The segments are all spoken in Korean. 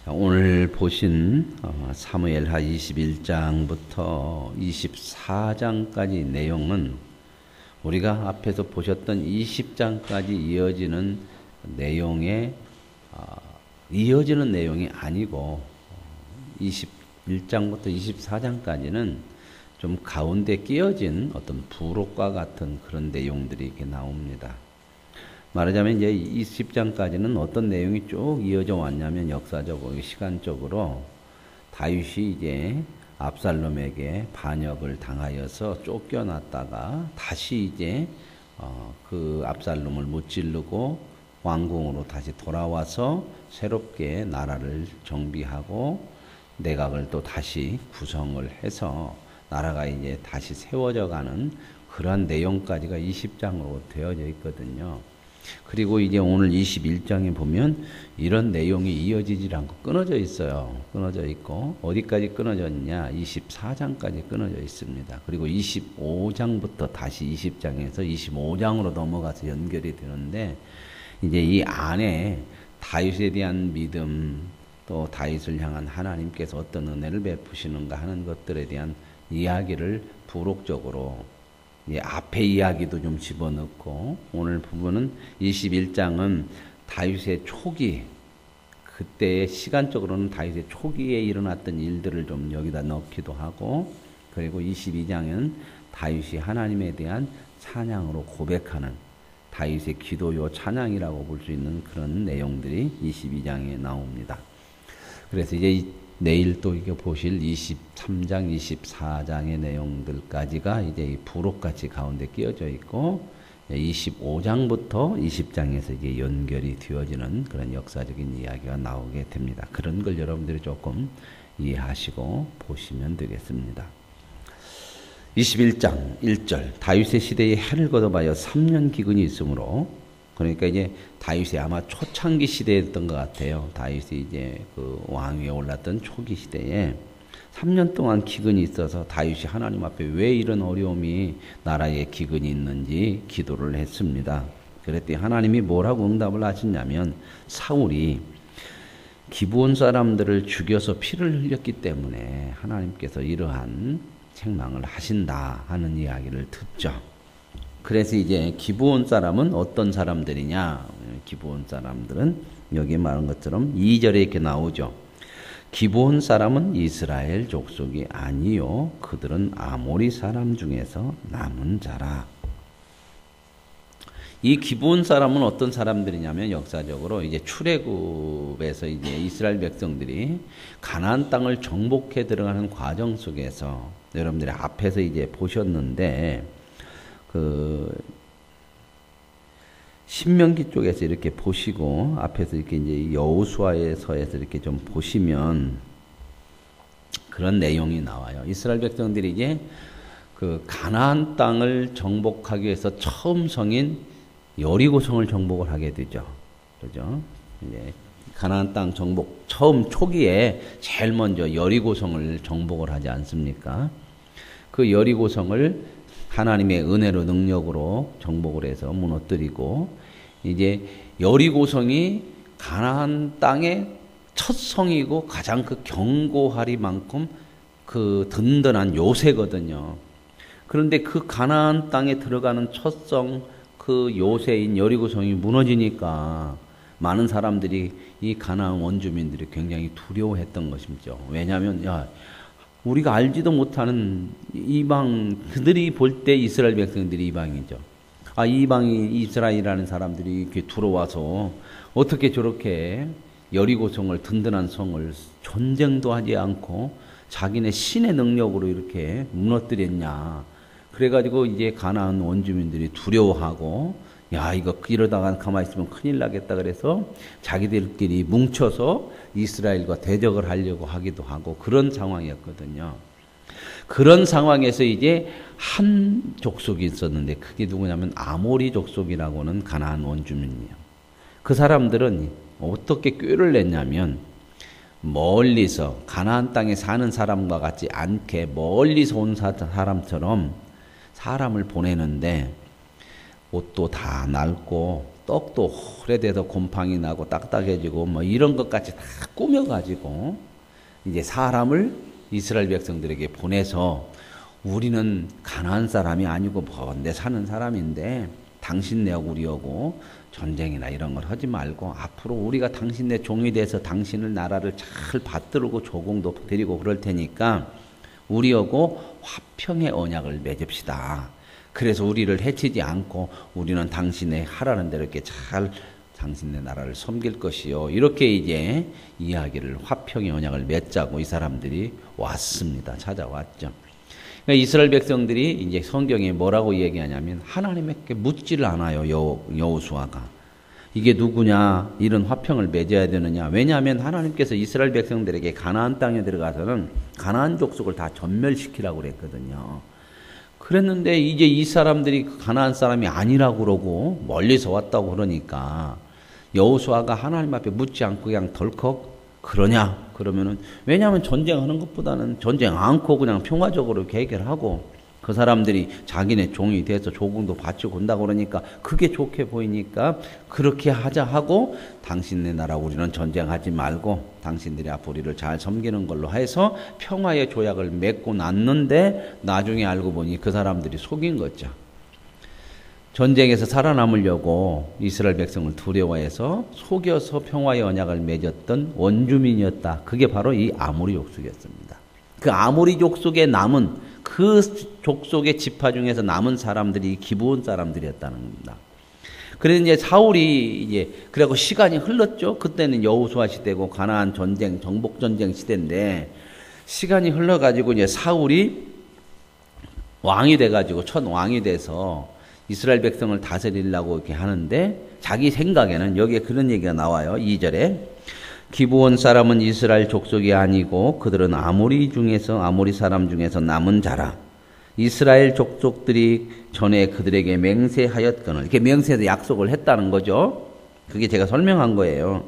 오늘 보신 사무엘하 21장부터 24장까지 내용은 우리가 앞에서 보셨던 20장까지 이어지는 내용이 아니고 21장부터 24장까지는 좀 가운데 끼어진 어떤 부록과 같은 그런 내용들이 이렇게 나옵니다. 말하자면 이제 20장까지는 어떤 내용이 쭉 이어져 왔냐면 역사적으로 시간적으로 다윗이 이제 압살롬에게 반역을 당하여서 쫓겨났다가 다시 이제 그 압살롬을 무찌르고 왕궁으로 다시 돌아와서 새롭게 나라를 정비하고 내각을 또 다시 구성을 해서 나라가 이제 다시 세워져 가는 그러한 내용까지가 20장으로 되어져 있거든요. 그리고 이제 오늘 21장에 보면 이런 내용이 이어지질 않고 끊어져 있어요. 끊어져 있고 어디까지 끊어졌냐? 24장까지 끊어져 있습니다. 그리고 25장부터 다시 20장에서 25장으로 넘어가서 연결이 되는데 이제 이 안에 다윗에 대한 믿음 또 다윗을 향한 하나님께서 어떤 은혜를 베푸시는가 하는 것들에 대한 이야기를 부록적으로 앞에 이야기도 좀 집어넣고 오늘 부분은 21장은 다윗의 초기 그때의 시간적으로는 다윗의 초기에 일어났던 일들을 좀 여기다 넣기도 하고 그리고 22장은 다윗이 하나님에 대한 찬양으로 고백하는 다윗의 기도요 찬양이라고 볼 수 있는 그런 내용들이 22장에 나옵니다. 그래서 이제 내일 또 이게 보실 23장, 24장의 내용들까지가 이제 부록같이 가운데 끼어져 있고 25장부터 20장에서 이제 연결이 되어지는 그런 역사적인 이야기가 나오게 됩니다. 그런 걸 여러분들이 조금 이해하시고 보시면 되겠습니다. 21장 1절 다윗의 시대에 해를 거듭하여 3년 기근이 있으므로 그러니까 이제 다윗이 아마 초창기 시대였던 것 같아요. 다윗이 이제 그 왕위에 올랐던 초기 시대에 3년 동안 기근이 있어서 다윗이 하나님 앞에 왜 이런 어려움이 나라에 기근이 있는지 기도를 했습니다. 그랬더니 하나님이 뭐라고 응답을 하셨냐면 사울이 기브온 사람들을 죽여서 피를 흘렸기 때문에 하나님께서 이러한 책망을 하신다 하는 이야기를 듣죠. 그래서 이제 기브온 사람은 어떤 사람들이냐? 기브온 사람들은 여기 말한 것처럼 2절에 이렇게 나오죠. 기브온 사람은 이스라엘 족속이 아니요 그들은 아모리 사람 중에서 남은 자라. 이 기브온 사람은 어떤 사람들이냐면 역사적으로 이제 출애굽에서 이제 이스라엘 백성들이 가나안 땅을 정복해 들어가는 과정 속에서 여러분들이 앞에서 이제 보셨는데 그 신명기 쪽에서 이렇게 보시고 앞에서 이렇게 이제 여호수아서에서 이렇게 좀 보시면 그런 내용이 나와요. 이스라엘 백성들이 이제 그 가나안 땅을 정복하기 위해서 처음 성인 여리고성을 정복을 하게 되죠. 그죠? 이제 가나안 땅 정복 처음 초기에 제일 먼저 여리고성을 정복을 하지 않습니까? 그 여리고성을 하나님의 은혜로 능력으로 정복을 해서 무너뜨리고 이제 여리고성이 가나안 땅의 첫 성이고 가장 그 견고하리만큼 그 든든한 요새거든요. 그런데 그 가나안 땅에 들어가는 첫 성 그 요새인 여리고성이 무너지니까 많은 사람들이 이 가나안 원주민들이 굉장히 두려워했던 것이죠. 왜냐하면 우리가 알지도 못하는 이방 그들이 볼 때 이스라엘 백성들이 이방이죠. 이방이 이스라엘이라는 사람들이 이렇게 들어와서 어떻게 저렇게 여리고성을 든든한 성을 전쟁도 하지 않고 자기네 신의 능력으로 이렇게 무너뜨렸냐. 그래가지고 이제 가나안 원주민들이 두려워하고 이거 이러다가 가만히 있으면 큰일 나겠다 그래서 자기들끼리 뭉쳐서 이스라엘과 대적을 하려고 하기도 하고 그런 상황이었거든요. 그런 상황에서 이제 한 족속이 있었는데 그게 누구냐면 아모리 족속이라고는 가나안 원주민이에요. 그 사람들은 어떻게 꾀를 냈냐면 멀리서 가나안 땅에 사는 사람과 같지 않게 멀리서 온 사람처럼 사람을 보내는데 옷도 다 낡고 떡도 오래돼서 곰팡이 나고 딱딱해지고 뭐 이런 것까지 다 꾸며가지고 이제 사람을 이스라엘 백성들에게 보내서 우리는 가나안 사람이 아니고 먼데 사는 사람인데 당신네하고 우리하고 전쟁이나 이런 걸 하지 말고 앞으로 우리가 당신네 종이 돼서 당신을 나라를 잘 받들고 조공도 드리고 그럴 테니까 우리하고 화평의 언약을 맺읍시다. 그래서 우리를 해치지 않고 우리는 당신의 하라는 대로 이렇게 잘 당신의 나라를 섬길 것이요. 이렇게 이제 이야기를 화평의 언약을 맺자고 이 사람들이 왔습니다. 찾아왔죠. 그러니까 이스라엘 백성들이 이제 성경에 뭐라고 얘기하냐면 하나님에게 묻지를 않아요. 여호수아가. 이게 누구냐? 이런 화평을 맺어야 되느냐? 왜냐하면 하나님께서 이스라엘 백성들에게 가나안 땅에 들어가서는 가나안 족속을 다 전멸시키라고 그랬거든요. 그랬는데 이제 이 사람들이 가나안 사람이 아니라고 그러고 멀리서 왔다고 그러니까 여호수아가 하나님 앞에 묻지 않고 그냥 덜컥 그러냐? 그러면은 왜냐하면 전쟁하는 것보다는 전쟁 않고 그냥 평화적으로 이렇게 해결하고 그 사람들이 자기네 종이 돼서 조공도 바치고 온다고 그러니까 그게 좋게 보이니까 그렇게 하자 하고 당신네 나라 우리는 전쟁하지 말고 당신들이 앞으로 우리를 잘 섬기는 걸로 해서 평화의 조약을 맺고 났는데 나중에 알고 보니 그 사람들이 속인 거죠. 전쟁에서 살아남으려고 이스라엘 백성을 두려워해서 속여서 평화의 언약을 맺었던 원주민이었다. 그게 바로 이 아모리 족속이었습니다. 그 아모리 족속에 남은 그 족속의 지파 중에서 남은 사람들이 기브온 사람들이었다는 겁니다. 그래서 이제 사울이 이제 그리고 시간이 흘렀죠. 그때는 여호수아 시대고 가나안 전쟁, 정복 전쟁 시대인데 시간이 흘러가지고 이제 사울이 왕이 돼가지고 첫 왕이 돼서 이스라엘 백성을 다스리려고 이렇게 하는데 자기 생각에는 여기에 그런 얘기가 나와요. 2절에 기브온 사람은 이스라엘 족속이 아니고 그들은 아모리 사람 중에서 남은 자라. 이스라엘 족속들이 전에 그들에게 맹세하였거늘 이렇게 맹세해서 약속을 했다는 거죠. 그게 제가 설명한 거예요.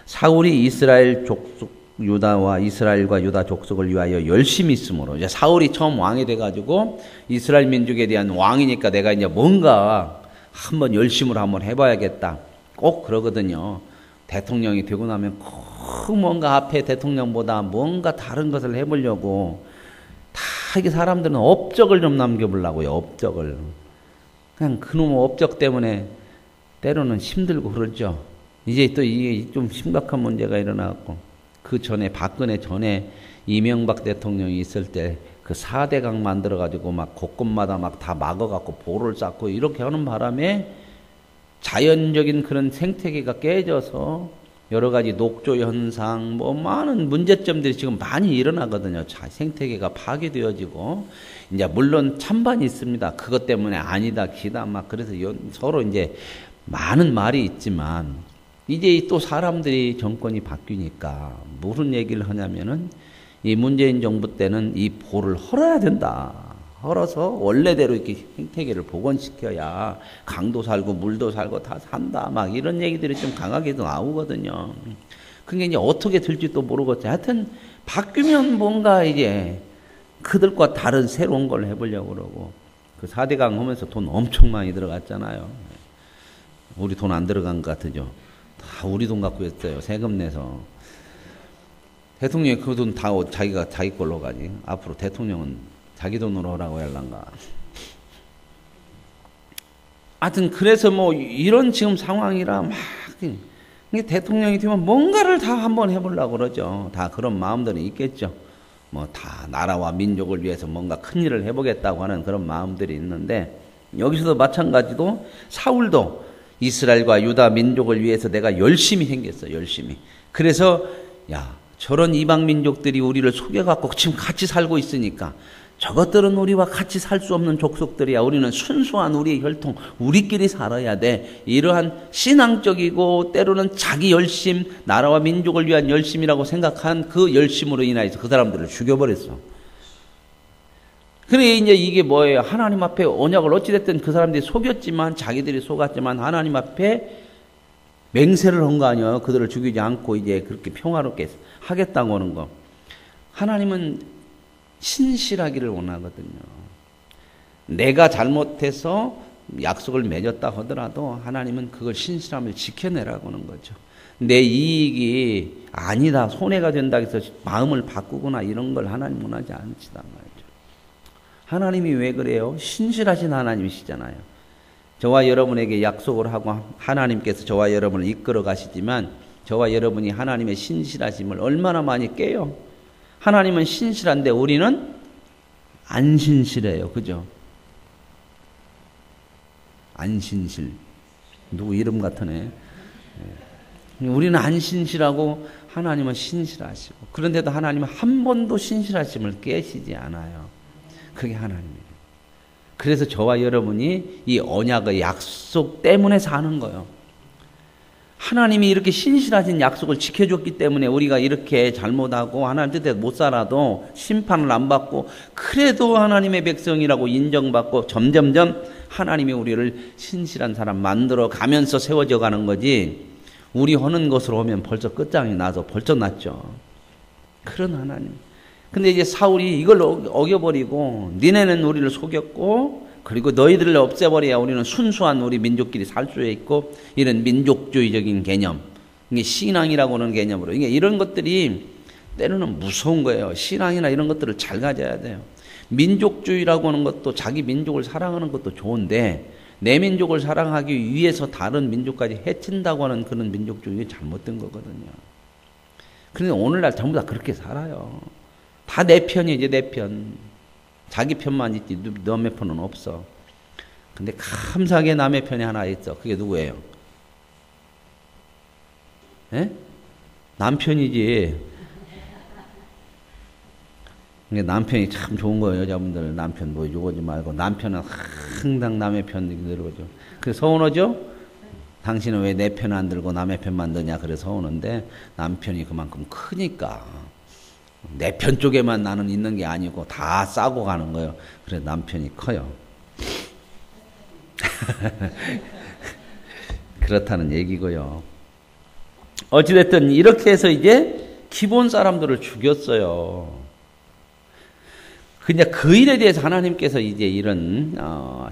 사울이 이스라엘 족속 유다와 이스라엘과 유다 족속을 위하여 열심히 있으므로 이제 사울이 처음 왕이 돼가지고 이스라엘 민족에 대한 왕이니까 내가 이제 뭔가 한번 열심으로 한번 해봐야겠다. 꼭 그러거든요. 대통령이 되고 나면 꼭 뭔가 앞에 대통령보다 뭔가 다른 것을 해보려고 다 이게 사람들은 업적을 좀 남겨보려고요. 업적을. 그냥 그놈의 업적 때문에 때로는 힘들고 그러죠. 이제 또 이게 좀 심각한 문제가 일어나고 그 전에 박근혜 전에 이명박 대통령이 있을 때 그 4대강 만들어가지고 막 곳곳마다 막 다 막아갖고 보를 쌓고 이렇게 하는 바람에 자연적인 그런 생태계가 깨져서 여러 가지 녹조 현상, 뭐 많은 문제점들이 지금 많이 일어나거든요. 생태계가 파괴되어지고 이제 물론 찬반이 있습니다. 그것 때문에 아니다, 기다 막 그래서 서로 이제 많은 말이 있지만 이제 또 사람들이 정권이 바뀌니까 무슨 얘기를 하냐면은 이 문재인 정부 때는 이 보를 헐어야 된다. 헐어서 원래대로 이렇게 생태계를 복원시켜야 강도 살고 물도 살고 다 산다. 막 이런 얘기들이 좀 강하게도 나오거든요. 그게 이제 어떻게 될지 또 모르겠죠. 하여튼 바뀌면 뭔가 이제 그들과 다른 새로운 걸 해보려고 그러고 그 4대강 하면서 돈 엄청 많이 들어갔잖아요. 우리 돈 안 들어간 것 같으죠. 다 우리 돈 갖고 했어요. 세금 내서. 대통령이 그 돈 다 자기 걸로 가지. 앞으로 대통령은 자기 돈으로 하라고 할란가. 하여튼 그래서 뭐 이런 지금 상황이라 막 대통령이 되면 뭔가를 다 한번 해보려고 그러죠. 다 그런 마음들이 있겠죠. 뭐 다 나라와 민족을 위해서 뭔가 큰 일을 해보겠다고 하는 그런 마음들이 있는데 여기서도 마찬가지로 사울도 이스라엘과 유다 민족을 위해서 내가 열심히 생겼어. 열심히. 그래서 야 저런 이방 민족들이 우리를 속여갖고 지금 같이 살고 있으니까 저것들은 우리와 같이 살 수 없는 족속들이야. 우리는 순수한 우리의 혈통, 우리끼리 살아야 돼. 이러한 신앙적이고 때로는 자기 열심, 나라와 민족을 위한 열심이라고 생각한 그 열심으로 인하여서 그 사람들을 죽여버렸어. 그래 이제 이게 뭐예요? 하나님 앞에 언약을 어찌됐든 그 사람들이 속였지만 자기들이 속았지만 하나님 앞에 맹세를 한 거 아니에요. 그들을 죽이지 않고 이제 그렇게 평화롭게 하겠다고 하는 거. 하나님은 신실하기를 원하거든요. 내가 잘못해서 약속을 맺었다 하더라도 하나님은 그걸 신실함을 지켜내라고 하는 거죠. 내 이익이 아니다, 손해가 된다 해서 마음을 바꾸거나 이런 걸 하나님 원하지 않으시단 말이죠. 하나님이 왜 그래요? 신실하신 하나님이시잖아요. 저와 여러분에게 약속을 하고 하나님께서 저와 여러분을 이끌어 가시지만 저와 여러분이 하나님의 신실하심을 얼마나 많이 깨요? 하나님은 신실한데 우리는 안 신실해요. 그죠? 안 신실. 누구 이름 같으네. 우리는 안 신실하고 하나님은 신실하시고, 그런데도 하나님은 한 번도 신실하심을 깨시지 않아요. 그게 하나님이에요. 그래서 저와 여러분이 이 언약의 약속 때문에 사는 거예요. 하나님이 이렇게 신실하신 약속을 지켜줬기 때문에 우리가 이렇게 잘못하고 하나님 뜻대로 못 살아도 심판을 안 받고, 그래도 하나님의 백성이라고 인정받고 점점점 하나님이 우리를 신실한 사람 만들어 가면서 세워져 가는 거지, 우리 하는 것으로 오면 벌써 끝장이 나서 벌써 났죠. 그런 하나님. 근데 이제 사울이 이걸 어겨버리고 니네는 우리를 속였고 그리고 너희들을 없애버려야 우리는 순수한 우리 민족끼리 살 수 있고, 이런 민족주의적인 개념, 이게 신앙이라고 하는 개념으로, 이게 이런 것들이 때로는 무서운 거예요. 신앙이나 이런 것들을 잘 가져야 돼요. 민족주의라고 하는 것도 자기 민족을 사랑하는 것도 좋은데 내 민족을 사랑하기 위해서 다른 민족까지 해친다고 하는 그런 민족주의가 잘못된 거거든요. 그런데 오늘날 전부 다 그렇게 살아요. 다 내 편이지, 내 편. 자기 편만 있지 남의 편은 없어. 근데 감사하게 남의 편이 하나 있어. 그게 누구예요? 에? 남편이지. 남편이 참 좋은 거예요. 여자분들 남편 뭐 욕하지 말고, 남편은 항상 남의 편 들어오죠. 그래서 서운하죠? 당신은 왜 내 편 안 들고 남의 편만 드냐? 그래서 서운한데 남편이 그만큼 크니까 내 편 쪽에만 나는 있는 게 아니고 다 싸고 가는 거예요. 그래서 남편이 커요. 그렇다는 얘기고요. 어찌됐든 이렇게 해서 이제 기본 사람들을 죽였어요. 근데 그 일에 대해서 하나님께서 이제 이런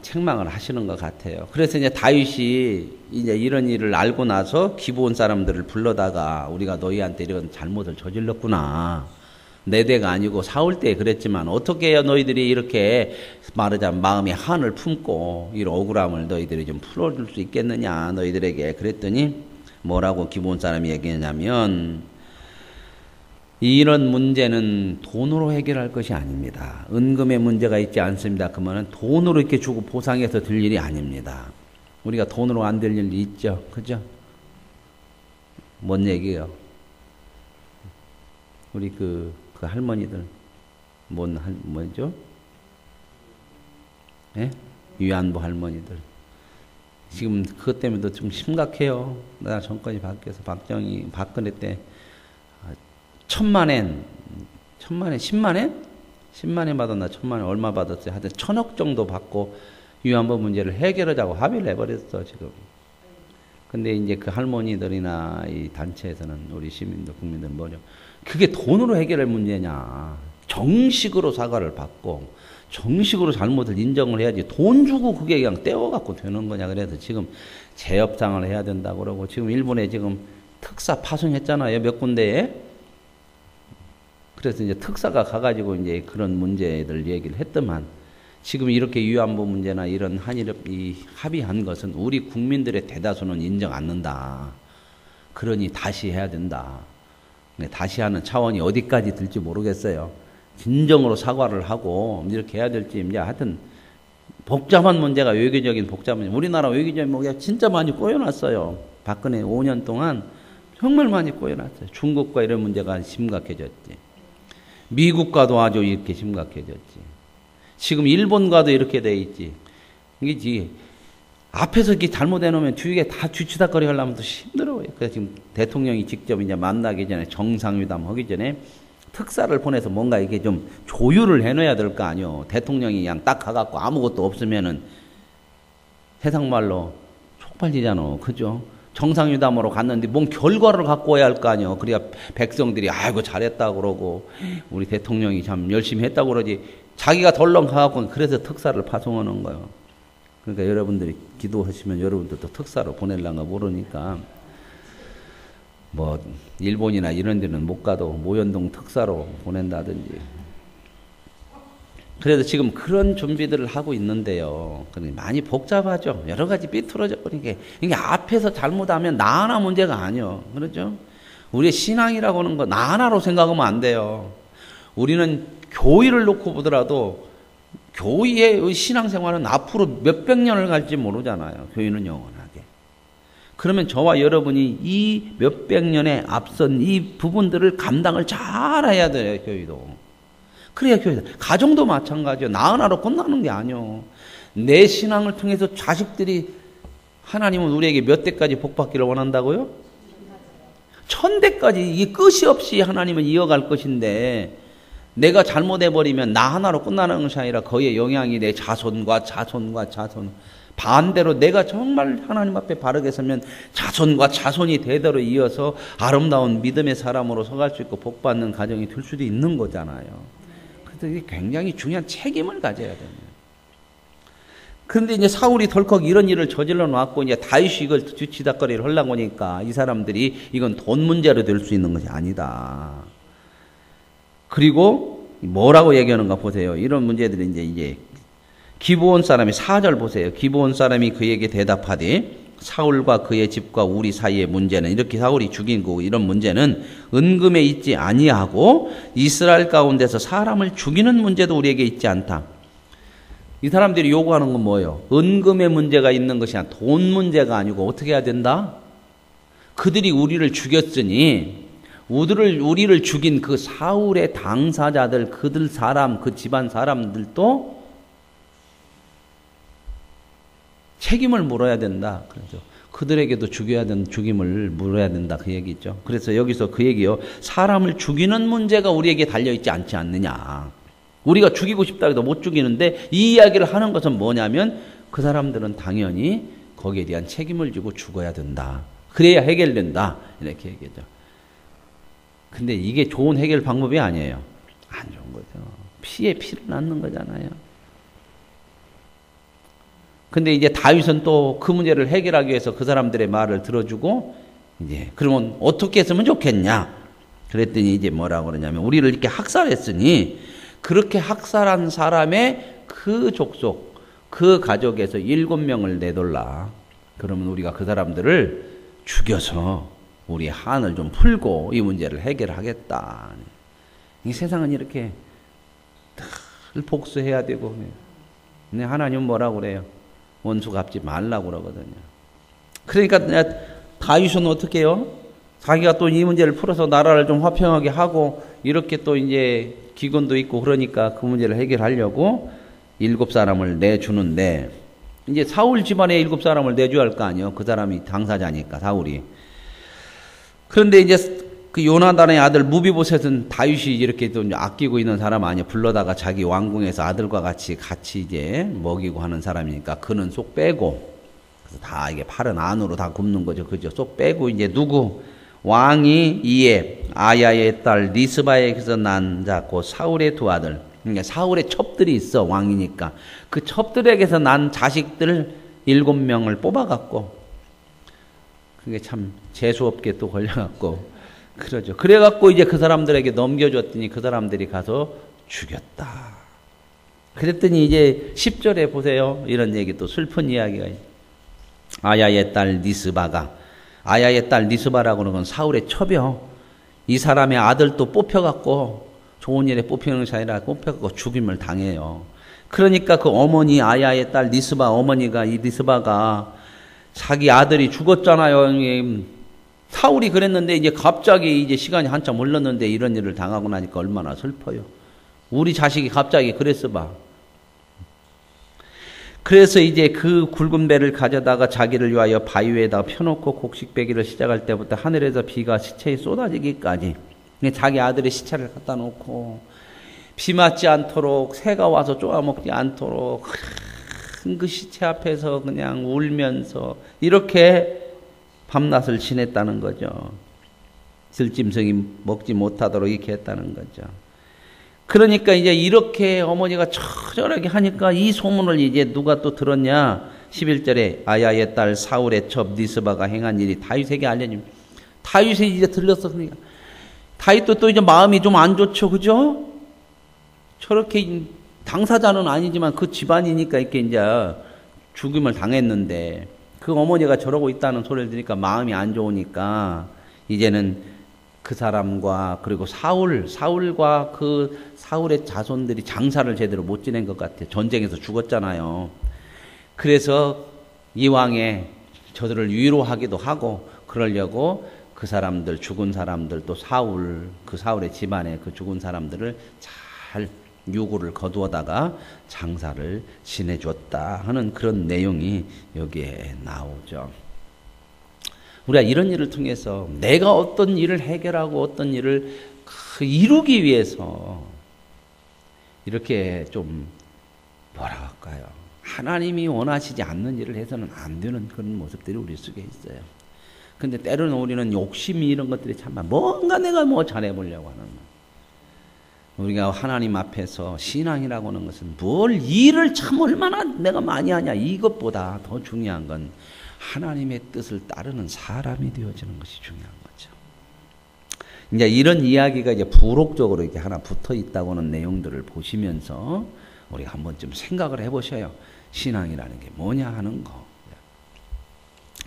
책망을 하시는 것 같아요. 그래서 이제 다윗이 이제 이런 일을 알고 나서 기브온 사람들을 불러다가 우리가 너희한테 이런 잘못을 저질렀구나. 내 대가 아니고 사울 때 그랬지만 어떻게 해야 너희들이 이렇게 말하자면 마음의 한을 품고 이런 억울함을 너희들이 좀 풀어줄 수 있겠느냐 너희들에게. 그랬더니 뭐라고 기브온 사람이 얘기하냐면, 이런 문제는 돈으로 해결할 것이 아닙니다. 은금의 문제가 있지 않습니다. 그러면 돈으로 이렇게 주고 보상해서 될 일이 아닙니다. 우리가 돈으로 안 될 일이 있죠. 그죠? 뭔 얘기예요? 우리 그 할머니들, 뭐죠? 예? 위안부 할머니들. 지금 그것 때문에도 좀 심각해요. 나 정권이 바뀌어서 박근혜 때 10,000엔, 10만 엔 받았나? 1,000만 엔 얼마 받았어요? 하여튼 1,000억 정도 받고 위안부 문제를 해결하자고 합의를 해버렸어, 지금. 근데 이제 그 할머니들이나 이 단체에서는 우리 시민들, 국민들 뭐죠? 그게 돈으로 해결할 문제냐. 정식으로 사과를 받고, 정식으로 잘못을 인정을 해야지 돈 주고 그게 그냥 떼어갖고 되는 거냐. 그래서 지금 재협상을 해야 된다고 그러고, 지금 일본에 지금 특사 파송했잖아요, 몇 군데에. 그래서 이제 특사가 가가지고 이제 그런 문제들 얘기를 했더만, 지금 이렇게 위안부 문제나 이런 한일이 합의한 것은 우리 국민들의 대다수는 인정 않는다. 그러니 다시 해야 된다. 다시 하는 차원이 어디까지 들지 모르겠어요. 진정으로 사과를 하고 이렇게 해야 될지, 이제 하여튼 복잡한 문제가, 외교적인 복잡한 문제. 우리나라 외교적인 문제가 진짜 많이 꼬여놨어요. 박근혜 5년 동안 정말 많이 꼬여놨어요. 중국과 이런 문제가 심각해졌지. 미국과도 아주 이렇게 심각해졌지. 지금 일본과도 이렇게 돼 있지. 이게 앞에서 이렇게 잘못해놓으면 뒤에 다 뒤치다거리 하려면 또 힘들어요. 그래서 지금 대통령이 직접 이제 만나기 전에, 정상회담 하기 전에 특사를 보내서 뭔가 이게 좀 조율을 해놔야 될 거 아니요. 대통령이 그냥 딱 가갖고 아무것도 없으면은 세상 말로 촉발지잖아. 그죠? 정상회담으로 갔는데 뭔 결과를 갖고 와야 할 거 아니요. 그래야 백성들이 아이고 잘했다 그러고 우리 대통령이 참 열심히 했다고 그러지. 자기가 덜렁 가갖고 그래서 특사를 파송하는 거예요. 그러니까 여러분들이 기도하시면 여러분들도 특사로 보내려가 모르니까 뭐 일본이나 이런 데는 못 가도 모현동 특사로 보낸다든지. 그래서 지금 그런 준비들을 하고 있는데요. 많이 복잡하죠. 여러 가지 삐뚤어져 버리게. 이게 앞에서 잘못하면 나 하나 문제가 아니요. 그렇죠? 우리의 신앙이라고 하는 거 나 하나로 생각하면 안 돼요. 우리는 교회를 놓고 보더라도 교회의 신앙생활은 앞으로 몇백 년을 갈지 모르잖아요. 교회는 영원하게. 그러면 저와 여러분이 이 몇백 년에 앞선 이 부분들을 감당을 잘 해야 돼요. 교회도. 그래야 교회다. 가정도 마찬가지요. 나 하나로 끝나는 게 아니요. 내 신앙을 통해서 자식들이 하나님은 우리에게 몇 대까지 복받기를 원한다고요? 1000대까지 이게 끝이 없이 하나님은 이어갈 것인데 내가 잘못해버리면 나 하나로 끝나는 것이 아니라 거기에 영향이 내 자손과 자손과 자손. 반대로 내가 정말 하나님 앞에 바르게 서면 자손과 자손이 대대로 이어서 아름다운 믿음의 사람으로 서갈 수 있고 복받는 가정이 될 수도 있는 거잖아요. 그래서 이게 굉장히 중요한 책임을 가져야 됩니다. 그런데 이제 사울이 덜컥 이런 일을 저질러 놨고 이제 다윗이 이걸 뒤치다거리를 하려고 하니까 이 사람들이 이건 돈 문제로 될 수 있는 것이 아니다. 그리고 뭐라고 얘기하는가 보세요. 이런 문제들이 이제 기브온 사람이 4절 보세요. 기브온 사람이 그에게 대답하되 사울과 그의 집과 우리 사이의 문제는 이렇게 사울이 죽인 거 이런 문제는 은금에 있지 아니하고 이스라엘 가운데서 사람을 죽이는 문제도 우리에게 있지 않다. 이 사람들이 요구하는 건 뭐예요? 은금의 문제가 있는 것이 아니라 돈 문제가 아니고 어떻게 해야 된다? 그들이 우리를 죽였으니 우리를 죽인 그 사울의 당사자들, 그들 사람, 그 집안 사람들도 책임을 물어야 된다. 그렇죠. 그들에게도 죽여야 되는 죽임을 물어야 된다. 그 얘기죠. 그래서 여기서 그 얘기요. 사람을 죽이는 문제가 우리에게 달려있지 않지 않느냐. 우리가 죽이고 싶다 해도 못 죽이는데 이 이야기를 하는 것은 뭐냐면 그 사람들은 당연히 거기에 대한 책임을 지고 죽어야 된다. 그래야 해결된다. 이렇게 얘기죠. 근데 이게 좋은 해결 방법이 아니에요. 안 좋은 거죠. 피에 피를 낳는 거잖아요. 근데 이제 다윗은 또 그 문제를 해결하기 위해서 그 사람들의 말을 들어주고 이제 그러면 어떻게 했으면 좋겠냐? 그랬더니 이제 뭐라고 그러냐면 우리를 이렇게 학살했으니 그렇게 학살한 사람의 그 족속, 그 가족에서 7명을 내돌라. 그러면 우리가 그 사람들을 죽여서 우리 한을 좀 풀고 이 문제를 해결하겠다. 이 세상은 이렇게 늘 복수해야 되고. 근데 하나님은 뭐라고 그래요? 원수 갚지 말라고 그러거든요. 그러니까 다윗은 어떻게 해요? 자기가 또 이 문제를 풀어서 나라를 좀 화평하게 하고 이렇게 또 이제 기근도 있고 그러니까 그 문제를 해결하려고 7사람을 내주는데 이제 사울 집안에 7사람을 내줘야 할 거 아니에요. 그 사람이 당사자니까 사울이. 그런데 이제 그 요나단의 아들 무비보셋은 다윗이 이렇게 좀 아끼고 있는 사람 아니에요. 불러다가 자기 왕궁에서 아들과 같이 이제 먹이고 하는 사람이니까 그는 쏙 빼고 그래서 다 이게 팔은 안으로 다 굽는 거죠. 그죠? 쏙 빼고 이제 누구? 왕이 이에 아야의 딸 리스바에게서 난 자, 곧 사울의 두 아들. 그러니까 사울의 첩들이 있어 왕이니까 그 첩들에게서 난 자식들 7명을 뽑아갖고 그게 참 재수없게 또 걸려갖고 그러죠. 그래갖고 이제 그 사람들에게 넘겨줬더니 그 사람들이 가서 죽였다. 그랬더니 이제 10절에 보세요. 이런 얘기 또 슬픈 이야기가 있어요. 아야의 딸 니스바가 아야의 딸 니스바라고 하는 건 사울의 첩이요. 이 사람의 아들도 뽑혀갖고 좋은 일에 뽑히는 것이 아니라 뽑혀갖고 죽임을 당해요. 그러니까 그 어머니 아야의 딸 니스바 어머니가 이 니스바가 자기 아들이 죽었잖아요. 사울이 그랬는데 이제 갑자기 이제 시간이 한참 흘렀는데 이런 일을 당하고 나니까 얼마나 슬퍼요. 우리 자식이 갑자기 그랬어 봐. 그래서 이제 그 굵은 배를 가져다가 자기를 위하여 바위 위에다 펴놓고 곡식배기를 시작할 때부터 하늘에서 비가 시체에 쏟아지기까지 자기 아들의 시체를 갖다 놓고 비 맞지 않도록 새가 와서 쪼아먹지 않도록 큰 그 시체 앞에서 그냥 울면서 이렇게 밤낮을 지냈다는 거죠. 들짐승이 먹지 못하도록 이렇게 했다는 거죠. 그러니까 이제 이렇게 어머니가 처절하게 하니까 이 소문을 이제 누가 또 들었냐? 11절에 아야의 딸 사울의 첩 니스바가 행한 일이 다윗에게 알려집니다. 다윗이 이제 들렸었으니까 다윗도 또 이제 마음이 좀 안 좋죠, 그죠? 저렇게 당사자는 아니지만 그 집안이니까 이렇게 이제 죽임을 당했는데 그 어머니가 저러고 있다는 소리를 들으니까 마음이 안 좋으니까 이제는 그 사람과 그리고 사울과 그 사울의 자손들이 장사를 제대로 못 지낸 것 같아요. 전쟁에서 죽었잖아요. 그래서 이왕에 저들을 위로하기도 하고 그러려고 그 사람들 죽은 사람들 또 그 사울의 집안에 그 죽은 사람들을 잘 유고를 거두어다가 장사를 지내줬다 하는 그런 내용이 여기에 나오죠. 우리가 이런 일을 통해서 내가 어떤 일을 해결하고 어떤 일을 이루기 위해서 이렇게 좀 뭐라 할까요? 하나님이 원하시지 않는 일을 해서는 안 되는 그런 모습들이 우리 속에 있어요. 근데 때로는 우리는 욕심이 이런 것들이 참 뭔가 내가 뭐 잘해보려고 하는 우리가 하나님 앞에서 신앙이라고 하는 것은 뭘 일을 참 얼마나 내가 많이 하냐 이것보다 더 중요한 건 하나님의 뜻을 따르는 사람이 되어지는 것이 중요한 거죠. 이제 이런 이야기가 이제 부록적으로 이렇게 하나 붙어 있다고 하는 내용들을 보시면서 우리가 한번 좀 생각을 해보셔요. 신앙이라는 게 뭐냐 하는 거.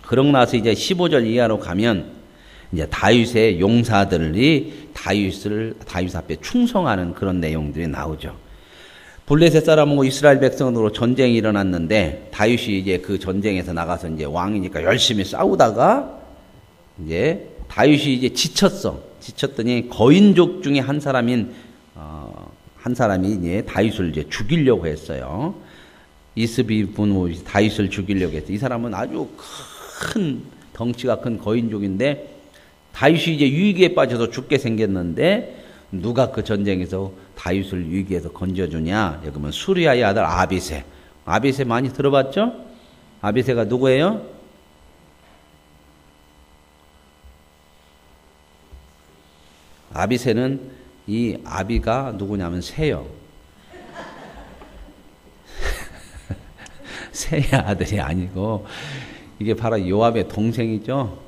그러고 나서 이제 15절 이하로 가면 이제 다윗의 용사들이 다윗 앞에 충성하는 그런 내용들이 나오죠. 블레셋 사람하고 이스라엘 백성으로 전쟁이 일어났는데 다윗이 이제 그 전쟁에서 나가서 이제 왕이니까 열심히 싸우다가 이제 다윗이 이제 지쳤더니 거인족 중에 한 사람이 이제 다윗을 이제 죽이려고 했어요. 이스비분우 다윗을 죽이려고 했어요. 이 사람은 아주 큰 덩치가 큰 거인족인데 다윗이 이제 위기에 빠져서 죽게 생겼는데 누가 그 전쟁에서 다윗을 위기에서 건져주냐? 여기 보면 수리아의 아들 아비새. 아비새 많이 들어봤죠? 아비새가 누구예요? 아비새는 이 아비가 누구냐면 새요. 새의 아들이 아니고 이게 바로 요압의 동생이죠.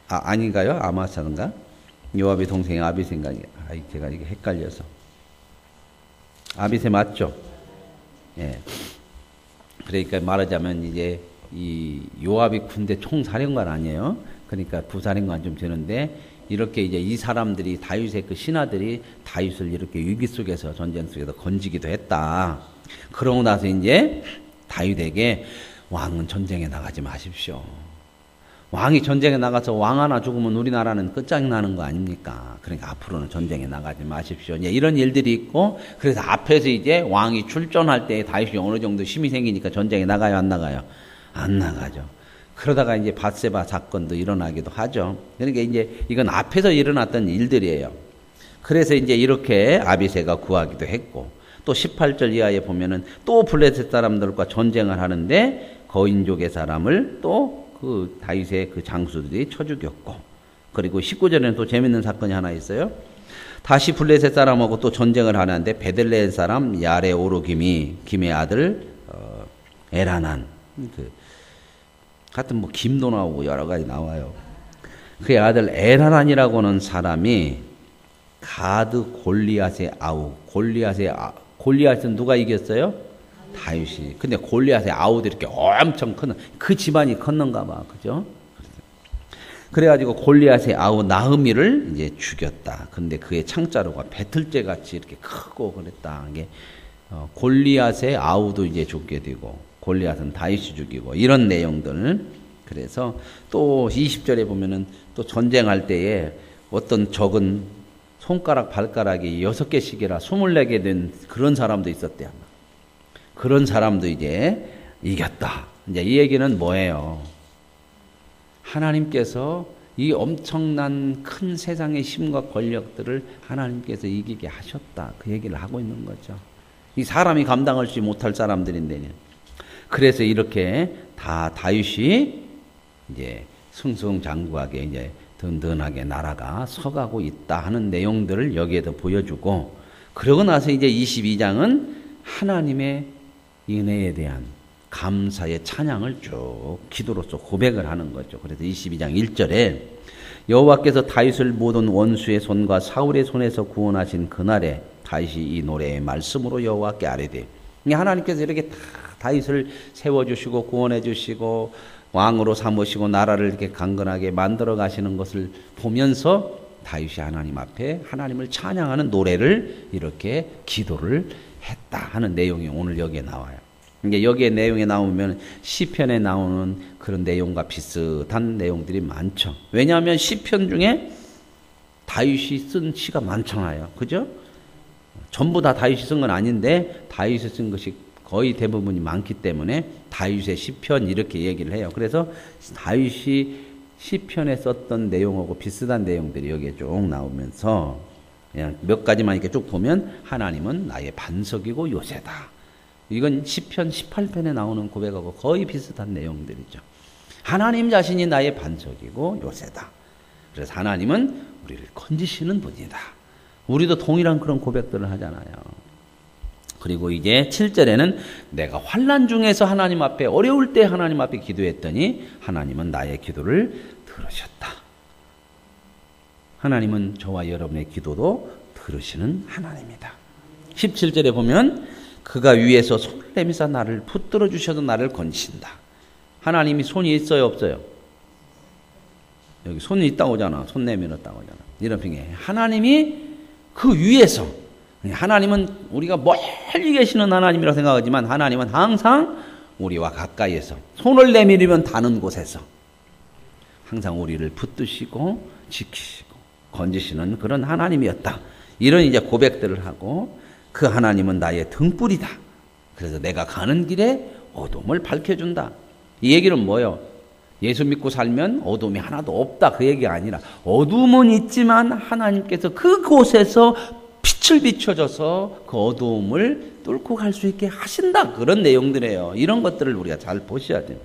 아닌가요? 아마사인가? 요압의 동생이 아비새인가? 제가 이게 헷갈려서. 아비새 맞죠? 예. 그러니까 말하자면 이제 이 요압이 군대 총사령관 아니에요? 그러니까 부사령관 좀 되는데 이렇게 이제 이 사람들이 다윗의 그 신하들이 다윗을 이렇게 위기 속에서 전쟁 속에서 건지기도 했다. 그러고 나서 이제 다윗에게 왕은 전쟁에 나가지 마십시오. 왕이 전쟁에 나가서 왕 하나 죽으면 우리나라는 끝장나는 거 아닙니까? 그러니까 앞으로는 전쟁에 나가지 마십시오. 이제 이런 일들이 있고 그래서 앞에서 이제 왕이 출전할 때 다윗이 어느 정도 힘이 생기니까 전쟁에 나가요, 안 나가요? 안 나가죠. 그러다가 이제 밧세바 사건도 일어나기도 하죠. 그러니까 이제 이건 앞에서 일어났던 일들이에요. 그래서 이제 이렇게 아비새가 구하기도 했고 또 18절 이하에 보면은 또 블레셋 사람들과 전쟁을 하는데 거인족의 사람을 또 그 다윗의 그 장수들이 쳐 죽였고 그리고 19절에는 또 재밌는 사건이 하나 있어요. 다시 블레셋 사람하고 또 전쟁을 하는데 베들레헴 사람 야레 오르김이 김의 아들 에라난 같은 뭐 김도 나오고 여러 가지 나와요. 그의 아들 에라난이라고 하는 사람이 가드 골리앗의 아우 골리앗은 누가 이겼어요? 다윗이. 근데 골리앗의 아우도 이렇게 엄청 큰 그 집안이 컸는가 봐. 그죠? 그래가지고 골리앗의 아우 나흐미를 이제 죽였다. 근데 그의 창자루가 배틀째 같이 이렇게 크고 그랬다. 이게 골리앗의 아우도 이제 죽게 되고 골리앗은 다윗이 죽이고 이런 내용들. 그래서 또 20절에 보면은 또 전쟁할 때에 어떤 적은 손가락 발가락이 6개씩이라 24개 된 그런 사람도 있었대요. 그런 사람도 이제 이겼다. 이제 이 얘기는 뭐예요? 하나님께서 이 엄청난 큰 세상의 힘과 권력들을 하나님께서 이기게 하셨다. 그 얘기를 하고 있는 거죠. 이 사람이 감당하지 못할 사람들인데. 그래서 이렇게 다 다윗이 이제 승승장구하게 이제 든든하게 나라가 서가고 있다 하는 내용들을 여기에도 보여주고 그러고 나서 이제 22장은 하나님의 은혜에 대한 감사의 찬양을 쭉 기도로서 고백을 하는 거죠. 그래서 22장 1절에 여호와께서 다윗을 모든 원수의 손과 사울의 손에서 구원하신 그날에 다윗이 이 노래의 말씀으로 여호와께 아뢰되, 하나님께서 이렇게 다 다윗을 세워주시고 구원해주시고 왕으로 삼으시고 나라를 이렇게 강건하게 만들어 가시는 것을 보면서 다윗이 하나님 앞에 하나님을 찬양하는 노래를 이렇게 기도를 했다 하는 내용이 오늘 여기에 나와요. 이게 여기에 내용에 나오면 시편에 나오는 그런 내용과 비슷한 내용들이 많죠. 왜냐하면 시편 중에 다윗이 쓴 시가 많잖아요. 그죠? 전부 다 다윗이 쓴 건 아닌데 다윗이 쓴 것이 거의 대부분이 많기 때문에 다윗의 시편 이렇게 얘기를 해요. 그래서 다윗이 시편에 썼던 내용하고 비슷한 내용들이 여기에 쭉 나오면서 그냥 몇 가지만 이렇게 쭉 보면 하나님은 나의 반석이고 요새다. 이건 시편 18편에 나오는 고백하고 거의 비슷한 내용들이죠. 하나님 자신이 나의 반석이고 요새다. 그래서 하나님은 우리를 건지시는 분이다. 우리도 동일한 그런 고백들을 하잖아요. 그리고 이제 7절에는 내가 환난 중에서 하나님 앞에 어려울 때 하나님 앞에 기도했더니 하나님은 나의 기도를 들으셨다. 하나님은 저와 여러분의 기도도 들으시는 하나님이다. 17절에 보면 그가 위에서 손을 내미사 나를 붙들어 주셔도 나를 건지신다. 하나님이 손이 있어요, 없어요? 여기 손이 있다고 하잖아. 손 내밀었다고 하잖아. 이런 핑계. 하나님이 그 위에서, 하나님은 우리가 멀리 계시는 하나님이라고 생각하지만 하나님은 항상 우리와 가까이에서 손을 내밀으면 닿는 곳에서 항상 우리를 붙드시고 지키시고 건지시는 그런 하나님이었다. 이런 이제 고백들을 하고 그 하나님은 나의 등불이다. 그래서 내가 가는 길에 어둠을 밝혀준다. 이 얘기는 뭐예요? 예수 믿고 살면 어둠이 하나도 없다. 그 얘기가 아니라 어둠은 있지만 하나님께서 그곳에서 빛을 비춰줘서 그 어두움을 뚫고 갈 수 있게 하신다. 그런 내용들이에요. 이런 것들을 우리가 잘 보셔야 돼요.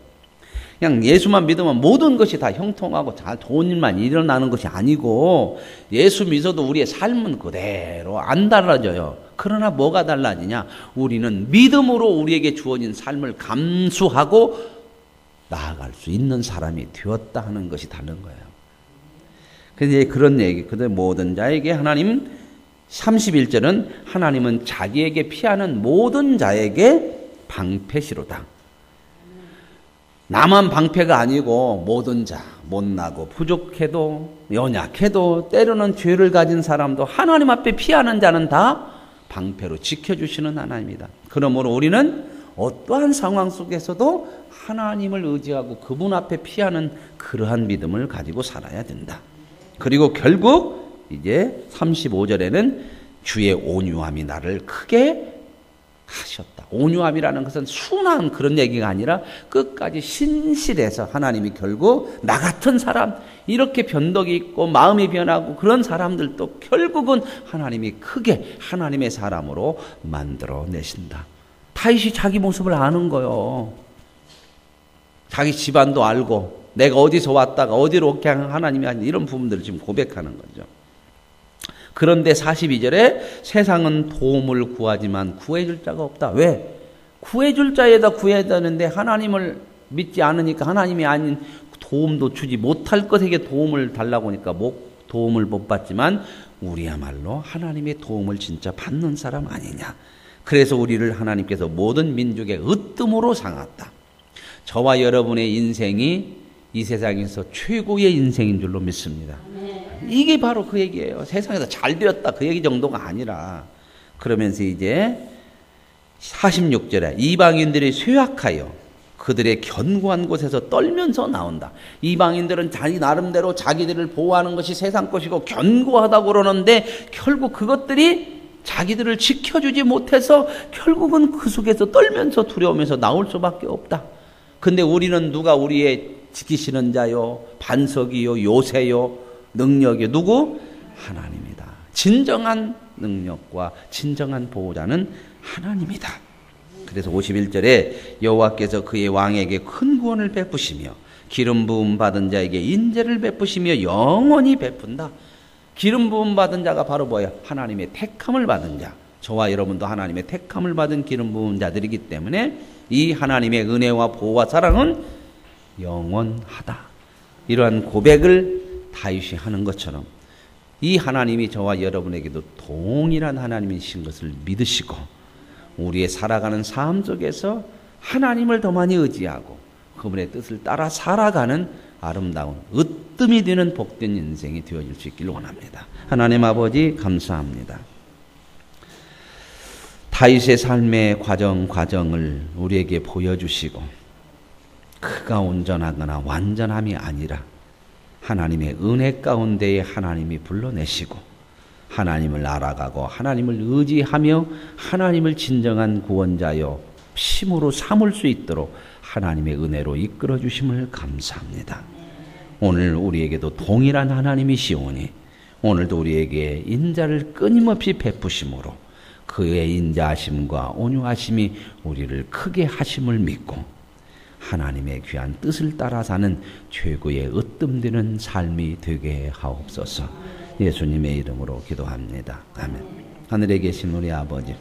그냥 예수만 믿으면 모든 것이 다 형통하고 잘 좋은 일만 일어나는 것이 아니고 예수 믿어도 우리의 삶은 그대로 안 달라져요. 그러나 뭐가 달라지냐? 우리는 믿음으로 우리에게 주어진 삶을 감수하고 나아갈 수 있는 사람이 되었다 하는 것이 다른 거예요. 그런데 그런 얘기, 그들 모든 자에게 하나님 31절은 하나님은 자기에게 피하는 모든 자에게 방패시로다. 나만 방패가 아니고 모든 자, 못나고 부족해도 연약해도 때로는 죄를 가진 사람도 하나님 앞에 피하는 자는 다 방패로 지켜주시는 하나님이다. 그러므로 우리는 어떠한 상황 속에서도 하나님을 의지하고 그분 앞에 피하는 그러한 믿음을 가지고 살아야 된다. 그리고 결국 이제 35절에는 주의 온유함이 나를 크게 하셨다. 온유함이라는 것은 순한 그런 얘기가 아니라 끝까지 신실해서 하나님이 결국 나 같은 사람, 이렇게 변덕이 있고 마음이 변하고 그런 사람들도 결국은 하나님이 크게 하나님의 사람으로 만들어내신다. 다윗이 자기 모습을 아는 거요. 자기 집안도 알고 내가 어디서 왔다가 어디로 그냥 하나님이 아닌 이런 부분들을 지금 고백하는 거죠. 그런데 42절에 세상은 도움을 구하지만 구해줄 자가 없다. 왜? 구해줄 자에다 구해야 되는데 하나님을 믿지 않으니까 하나님이 아닌 도움도 주지 못할 것에게 도움을 달라고 하니까 도움을 못 받지만 우리야말로 하나님의 도움을 진짜 받는 사람 아니냐. 그래서 우리를 하나님께서 모든 민족의 으뜸으로 삼았다. 저와 여러분의 인생이 이 세상에서 최고의 인생인 줄로 믿습니다. 이게 바로 그 얘기예요. 세상에서 잘 되었다 그 얘기 정도가 아니라. 그러면서 이제 46절에 이방인들이 쇠약하여 그들의 견고한 곳에서 떨면서 나온다. 이방인들은 자기 나름대로 자기들을 보호하는 것이 세상 것이고 견고하다고 그러는데 결국 그것들이 자기들을 지켜주지 못해서 결국은 그 속에서 떨면서 두려우면서 나올 수밖에 없다. 근데 우리는 누가 우리의 지키시는 자요, 반석이요, 요새요, 능력이요. 누구? 하나님이다. 진정한 능력과 진정한 보호자는 하나님이다. 그래서 51절에 여호와께서 그의 왕에게 큰 구원을 베푸시며 기름 부음 받은 자에게 인재를 베푸시며 영원히 베푼다. 기름 부음 받은 자가 바로 뭐야? 하나님의 택함을 받은 자. 저와 여러분도 하나님의 택함을 받은 기름 부은 자들이기 때문에 이 하나님의 은혜와 보호와 사랑은 영원하다. 이러한 고백을 다윗이 하는 것처럼 이 하나님이 저와 여러분에게도 동일한 하나님이신 것을 믿으시고 우리의 살아가는 삶 속에서 하나님을 더 많이 의지하고 그분의 뜻을 따라 살아가는 아름다운 으뜸이 되는 복된 인생이 되어질 수 있기를 원합니다. 하나님 아버지 감사합니다. 다윗의 삶의 과정을 우리에게 보여주시고 그가 온전하거나 완전함이 아니라 하나님의 은혜 가운데에 하나님이 불러내시고 하나님을 알아가고 하나님을 의지하며 하나님을 진정한 구원자여 심으로 삼을 수 있도록 하나님의 은혜로 이끌어 주심을 감사합니다. 오늘 우리에게도 동일한 하나님이시오니 오늘도 우리에게 인자를 끊임없이 베푸심으로 그의 인자하심과 온유하심이 우리를 크게 하심을 믿고 하나님의 귀한 뜻을 따라 사는 최고의 으뜸되는 삶이 되게 하옵소서. 예수님의 이름으로 기도합니다. 아멘. 하늘에 계신 우리 아버지